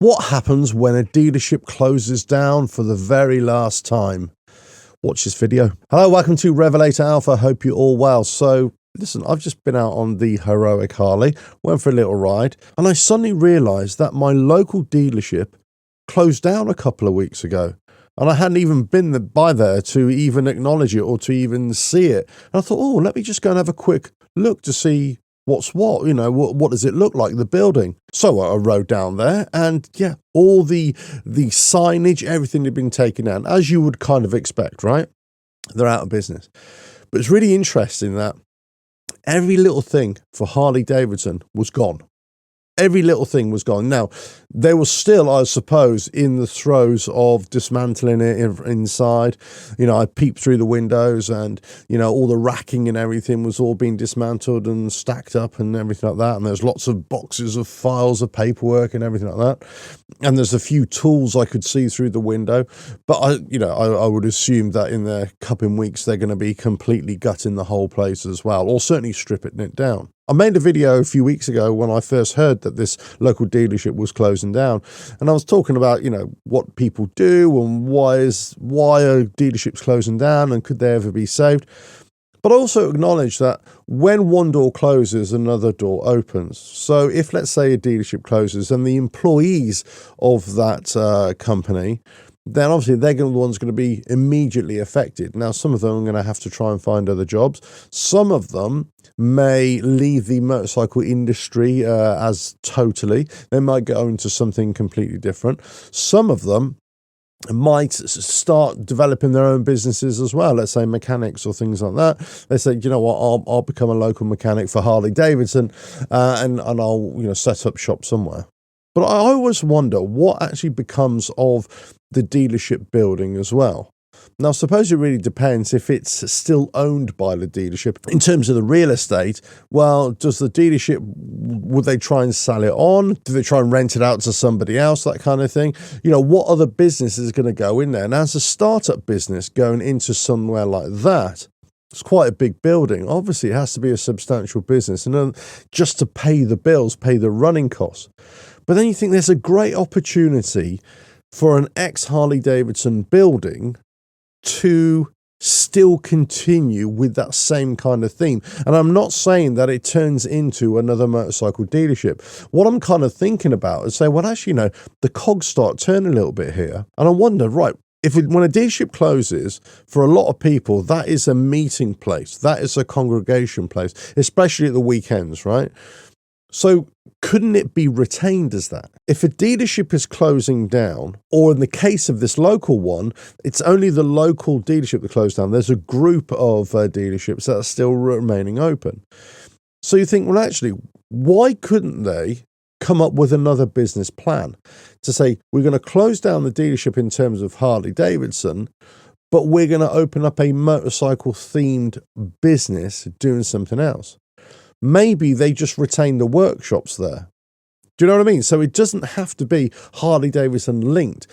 What happens when a dealership closes down for the very last time? Watch this video. Hello, welcome to RevelatorAlf. I hope you're all well. So, listen, I've just been out on the heroic Harley, went for a little ride, and I suddenly realised that my local dealership closed down a couple of weeks ago. And I hadn't even been by there to even acknowledge it or to even see it. And I thought, oh, let me just go and have a quick look to see what's what, what does it look like, the building. So I rode down there and yeah, all the signage, everything had been taken down, as you would kind of expect, right? They're out of business. But it's really interesting that every little thing for Harley Davidson was gone. Every little thing was gone. Now, they were still, I suppose, in the throes of dismantling it inside. I peeped through the windows and, all the racking and everything was all being dismantled and stacked up and everything like that. And there's lots of boxes of files of paperwork and everything like that. And there's a few tools I could see through the window. But, I would assume that in the coming weeks, they're going to be completely gutting the whole place as well, or certainly stripping it down. I made a video a few weeks ago when I first heard that this local dealership was closing down, and I was talking about, what people do and why are dealerships closing down and could they ever be saved. But I also acknowledge that when one door closes, another door opens. So if, let's say, a dealership closes and the employees of that company, then obviously they're the ones going to be immediately affected. Now, some of them are going to have to try and find other jobs. Some of them may leave the motorcycle industry as totally. They might go into something completely different. Some of them might start developing their own businesses as well. Let's say mechanics or things like that. They say, you know what, I'll become a local mechanic for Harley Davidson and I'll set up shop somewhere. But I always wonder what actually becomes of the dealership building as well. Now, I suppose it really depends if it's still owned by the dealership. In terms of the real estate, well, does the dealership, would they try and sell it on? Do they try and rent it out to somebody else, that kind of thing? What other business is going to go in there? And as a startup business going into somewhere like that, it's quite a big building. Obviously, it has to be a substantial business, and just to pay the bills, pay the running costs. But then you think there's a great opportunity for an ex-Harley Davidson building to still continue with that same kind of theme. And I'm not saying that it turns into another motorcycle dealership. What I'm kind of thinking about is say, well, actually, the cogs start turning a little bit here. And I wonder, right, when a dealership closes, for a lot of people, that is a meeting place. That is a congregation place, especially at the weekends, right? So couldn't it be retained as that? If a dealership is closing down, or in the case of this local one, it's only the local dealership that closed down. There's a group of dealerships that are still remaining open. So you think, well, actually, why couldn't they come up with another business plan to say, we're going to close down the dealership in terms of Harley Davidson, but we're going to open up a motorcycle themed business doing something else? Maybe they just retain the workshops there. Do you know what I mean? So it doesn't have to be Harley Davidson linked.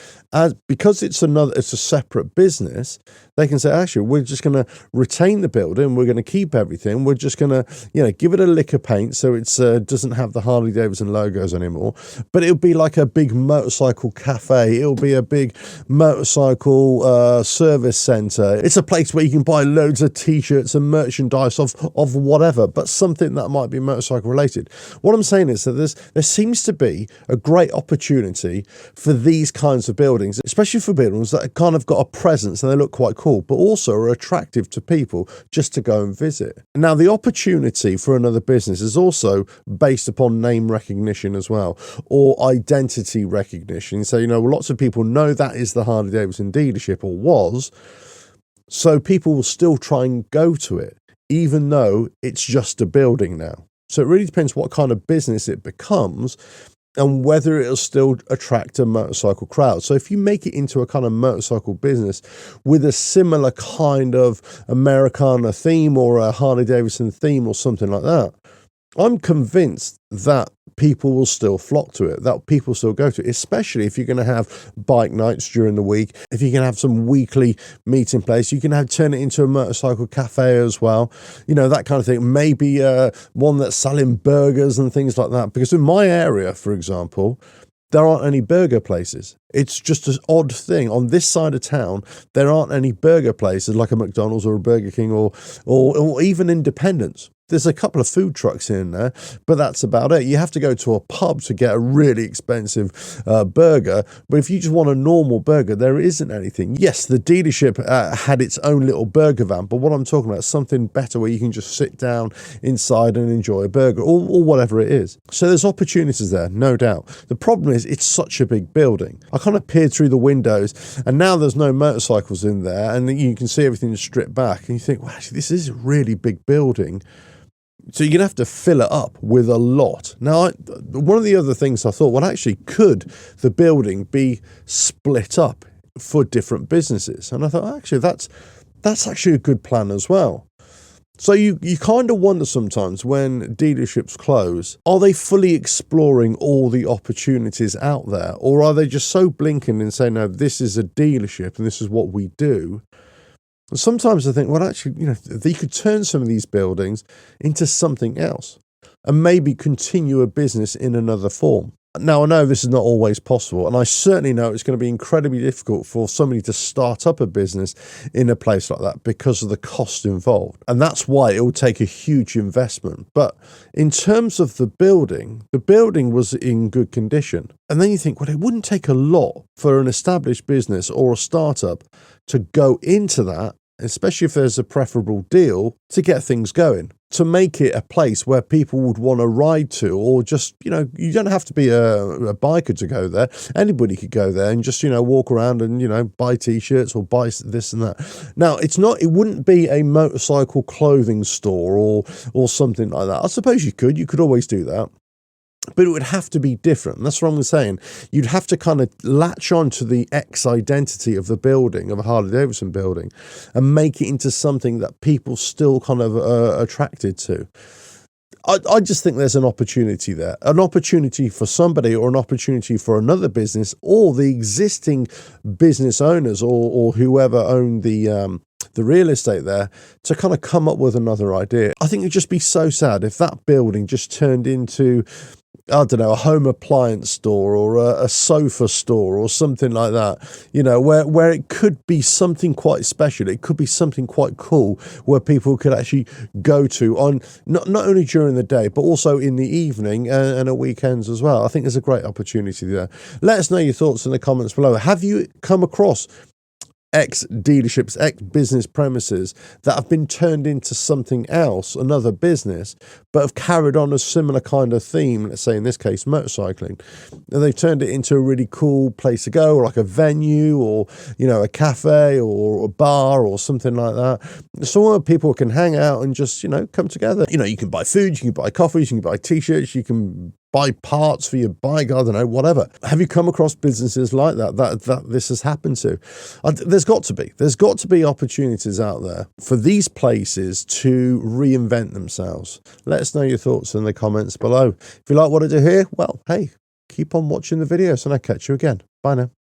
Because it's a separate business, they can say, actually, we're just going to retain the building. We're going to keep everything. We're just going to, give it a lick of paint so it doesn't have the Harley Davidson logos anymore. But it'll be like a big motorcycle cafe. It'll be a big motorcycle service center. It's a place where you can buy loads of T-shirts and merchandise of whatever, but something that might be motorcycle related. What I'm saying is that there seems to be a great opportunity for these kinds of buildings, especially for buildings that kind of got a presence and they look quite cool, but also are attractive to people just to go and visit. Now, the opportunity for another business is also based upon name recognition as well, or identity recognition. So, lots of people know that is the Harley Davidson dealership, or was, so people will still try and go to it, even though it's just a building now. So it really depends what kind of business it becomes and whether it'll still attract a motorcycle crowd. So if you make it into a kind of motorcycle business with a similar kind of Americana theme or a Harley Davidson theme or something like that, I'm convinced that people will still flock to it, that people still go to it, especially if you're going to have bike nights during the week. If you can have some weekly meeting place, you can turn it into a motorcycle cafe as well, that kind of thing. Maybe one that's selling burgers and things like that. Because in my area, for example, there aren't any burger places. It's just an odd thing. On this side of town, there aren't any burger places like a McDonald's or a Burger King or even independents. There's a couple of food trucks in there, but that's about it. You have to go to a pub to get a really expensive burger. But if you just want a normal burger, there isn't anything. Yes, the dealership had its own little burger van, but what I'm talking about is something better where you can just sit down inside and enjoy a burger or whatever it is. So there's opportunities there, no doubt. The problem is it's such a big building. I kind of peered through the windows and now there's no motorcycles in there and you can see everything stripped back and you think, well, actually, this is a really big building. So you're going to have to fill it up with a lot. Now, one of the other things I thought, well, actually, could the building be split up for different businesses? And I thought, actually, that's actually a good plan as well. So you kind of wonder sometimes when dealerships close, are they fully exploring all the opportunities out there? Or are they just so blinking and saying, no, this is a dealership and this is what we do? And sometimes I think, well, actually, they could turn some of these buildings into something else and maybe continue a business in another form. Now, I know this is not always possible, and I certainly know it's going to be incredibly difficult for somebody to start up a business in a place like that because of the cost involved. And that's why it will take a huge investment. But in terms of the building was in good condition. And then you think, well, it wouldn't take a lot for an established business or a startup to go into that, especially if there's a preferable deal, to get things going, to make it a place where people would want to ride to, or just, you don't have to be a biker to go there. Anybody could go there and just, walk around and, buy t-shirts or buy this and that. Now, it wouldn't be a motorcycle clothing store or something like that. I suppose you could always do that. But it would have to be different. That's what I'm saying. You'd have to kind of latch on to the X identity of the building, of a Harley Davidson building, and make it into something that people still kind of are attracted to. I just think there's an opportunity there, an opportunity for somebody or an opportunity for another business or the existing business owners or whoever owned the real estate there to kind of come up with another idea. I think it'd just be so sad if that building just turned into, I don't know, a home appliance store or a sofa store or something like that, where it could be something quite special. It could be something quite cool where people could actually go to on not only during the day, but also in the evening and at weekends as well. I think there's a great opportunity there. Let us know your thoughts in the comments below. Have you come across ex-dealerships, ex-business premises that have been turned into something else, another business, but have carried on a similar kind of theme, let's say in this case motorcycling, and they've turned it into a really cool place to go, or like a venue, or a cafe or a bar or something like that, so where people can hang out and just come together. You can buy food, you can buy coffees, you can buy t-shirts, you can buy parts for your bike, I don't know, whatever. Have you come across businesses like that this has happened to? There's got to be opportunities out there for these places to reinvent themselves. Let us know your thoughts in the comments below. If you like what I do here, well, hey, keep on watching the videos and I'll catch you again. Bye now.